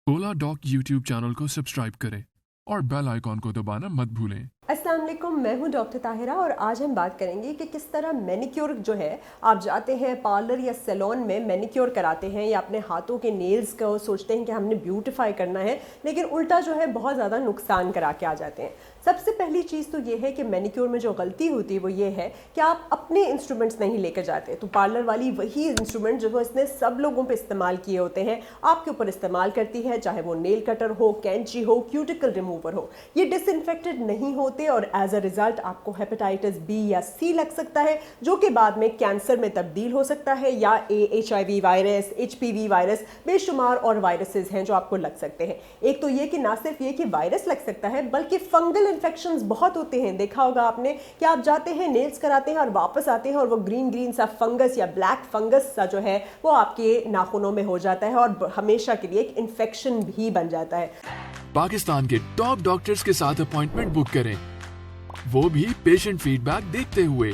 ओला dock YouTube channel को subscribe करें और बेल आइकॉन को दबाना मत भूलें। अस्सलाम वालेकुम, मैं हूं डॉक्टर ताहिरा और आज हम बात करेंगे कि किस तरह मैनिक्योर जो है आप जाते हैं पार्लर या सैलून में मैनिक्योर कराते हैं या अपने हाथों के नेल्स को सोचते हैं कि हमने ब्यूटीफाई करना है, लेकिन उल्टा जो है बहुत ज़्यादा नुकसान करा के आ जाते हैं। सबसे पहली चीज़ तो ये है कि मैनिक्योर में जो गलती होती है वो ये है कि आप अपने इंस्ट्रूमेंट्स नहीं लेकर जाते। तो पार्लर वाली वही इंस्ट्रूमेंट जो इसने सब लोगों पे इस्तेमाल किए होते हैं आपके ऊपर इस्तेमाल करती है, चाहे वो नेल कटर हो, कैंची हो, क्यूटिकल रिमूवर हो। ये डिसइंफेक्टेड नहीं होते और एज अ रिजल्ट आपको हेपेटाइटिस बी या सी लग सकता है, जो कि बाद में कैंसर में तब्दील हो सकता है, या HIV वायरस, HPV वायरस, बेशुमार और वायरसेस हैं जो आपको लग सकते हैं। एक तो ये कि ना सिर्फ ये कि वायरस लग सकता है बल्कि फंगल इन्फेक्शंस बहुत होते हैं। देखा होगा आपने कि आप जाते हैं नेल्स कराते हैं और वापस आते हैं और वो ग्रीन ग्रीन सा फंगस या ब्लैक फंगस सा जो है वो आपके नाखूनों में हो जाता है और हमेशा के लिए एक इन्फेक्शन भी बन जाता है। पाकिस्तान के टॉप डॉक्टर्स के साथ अपॉइंटमेंट बुक करें, वो भी पेशेंट फीडबैक देखते हुए।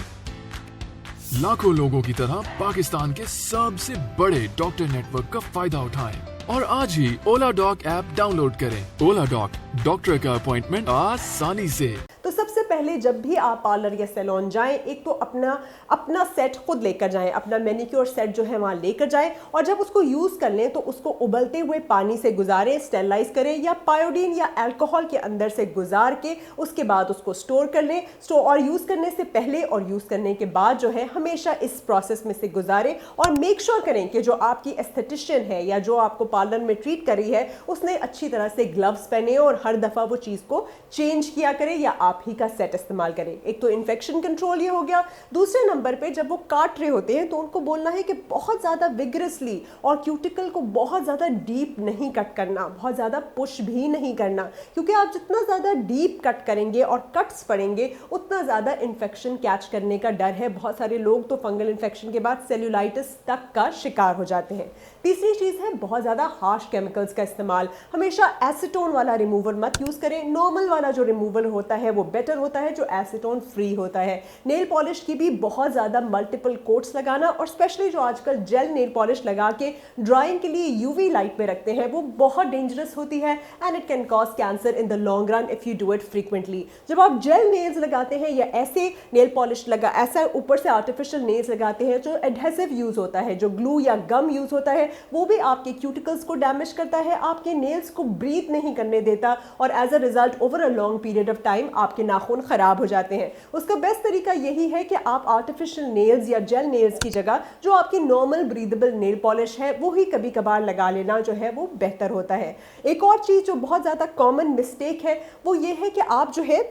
लाखों लोगों की तरह पाकिस्तान के सबसे बड़े डॉक्टर नेटवर्क का फायदा उठाएं और आज ही ओला डॉक ऐप डाउनलोड करें। ओला डॉक, डॉक्टर का अपॉइंटमेंट आसानी से। तो सबसे पहले जब भी आप पार्लर या सैलून जाएं, एक तो अपना सेट खुद लेकर जाएं, अपना मैनिक्योर सेट जो है वहाँ लेकर जाएं और जब उसको यूज़ कर लें तो उसको उबलते हुए पानी से गुजारें, स्टेरलाइज करें या पायोडीन या अल्कोहल के अंदर से गुजार के उसके बाद उसको स्टोर कर लें। और यूज़ करने से पहले और यूज़ करने के बाद जो है हमेशा इस प्रोसेस में से गुजारें और मेक श्योर करें कि जो आपकी एस्थेटिशियन है या जो आपको पार्लर में ट्रीट कर रही है उसने अच्छी तरह से ग्लव्स पहने और हर दफ़ा वो चीज़ को चेंज किया करे या आप ही का सेट इस्तेमाल करें। एक तो इन्फेक्शन कंट्रोल ये हो गया। दूसरे नंबर पे जब वो काट रहे होते हैं तो उनको बोलना है कि बहुत ज़्यादा विगरसली और क्यूटिकल को बहुत ज़्यादा डीप नहीं कट करना, बहुत ज़्यादा पुश भी नहीं करना, क्योंकि आप जितना ज़्यादा डीप कट करेंगे और कट्स पड़ेंगे उतना ज़्यादा इन्फेक्शन कैच करने का डर है। बहुत सारे लोग तो फंगल इन्फेक्शन के बाद सेल्यूलाइटिस तक का शिकार हो जाते हैं। तीसरी चीज़ है बहुत ज़्यादा हार्श केमिकल्स का इस्तेमाल। हमेशा एसीटोन वाला रिमूवर मत यूज़ करें। नॉर्मल वाला जो रिमूवर होता है वो बेटर होता है जो एसीटोन फ्री होता है। नेल पॉलिश की भी बहुत ज़्यादा मल्टीपल कोट्स लगाना और स्पेशली जो आजकल जेल नेल पॉलिश लगा के ड्राइंग के लिए यूवी लाइट पे रखते हैं वो बहुत डेंजरस होती है and it can cause cancer in the long run if you do it frequently. जब आप जेल नेल्स लगाते हैं या ऐसे नेल पॉलिश ऐसा ऊपर से आर्टिफिशियल नेल्स लगाते हैं जो एडहेसिव यूज़ होता है, जो ग्लू या गम यूज़ होता है, वो भी आपके क्यूटिकल्स को डैमेज करता है, आपके नेल्स को ब्रीथ नहीं करने देता और as a result over a long period of time आपके नाखून खराब हो जाते हैं। उसका बेस्ट तरीका यही है कि आप आर्टिफिशियल नेल्स या जेल नेल्स की जगह जो आपकी नॉर्मल ब्रीदेबल नेल पॉलिश है वो ही कभी कभार लगा लेना जो है वो बेहतर होता है। एक और चीज़ जो बहुत ज़्यादा कॉमन मिस्टेक है वो ये है कि आप जो है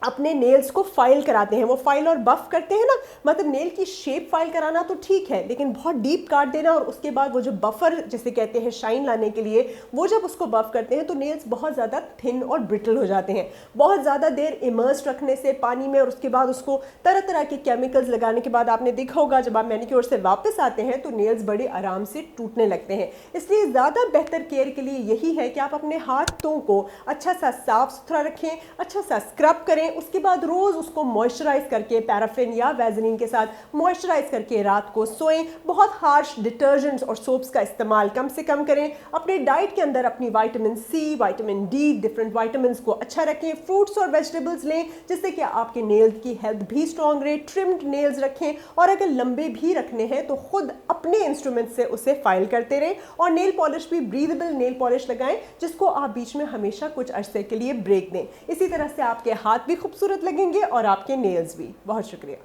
अपने नेल्स को फाइल कराते हैं। वो फाइल और बफ करते हैं ना, मतलब नेल की शेप फाइल कराना तो ठीक है, लेकिन बहुत डीप काट देना और उसके बाद वो जो बफर जिसे कहते हैं शाइन लाने के लिए वो जब उसको बफ करते हैं तो नेल्स बहुत ज़्यादा थिन और ब्रिटल हो जाते हैं। बहुत ज़्यादा देर इमर्स रखने से पानी में और उसके बाद उसको तरह तरह के केमिकल्स लगाने के बाद आपने देखा होगा जब आप मैनिक्योर से वापस आते हैं तो नेल्स बड़े आराम से टूटने लगते हैं। इसलिए ज़्यादा बेहतर केयर के लिए यही है कि आप अपने हाथों को अच्छा सा साफ सुथरा रखें, अच्छा सा स्क्रब करें, उसके बाद रोज उसको मॉइस्चराइज करके पैराफिन या वैसलीन के साथ मॉइस्चराइज करके रात को सोएं। बहुत हार्श डिटर्जेंट्स और सोप्स का इस्तेमाल कम से कम करें। अपने डाइट के अंदर अपनी vitamin C, vitamin D, different vitamins को अच्छा रखें। फ्रूट्स और वेजिटेबल्स लें जिससे कि आपके नेल्स की हेल्थ भी स्ट्रांग रहे। ट्रिम्ड नेल्स रखें और अगर लंबे भी रखने हैं तो खुद अपने इंस्ट्रूमेंट से उसे फाइल करते रहें और नेल पॉलिश भी ब्रीदेबल नेल पॉलिश लगाएं जिसको आप बीच में हमेशा कुछ अरसे के लिए ब्रेक दें। इसी तरह से आपके हाथ भी खूबसूरत लगेंगे और आपके नेल्स भी। बहुत शुक्रिया।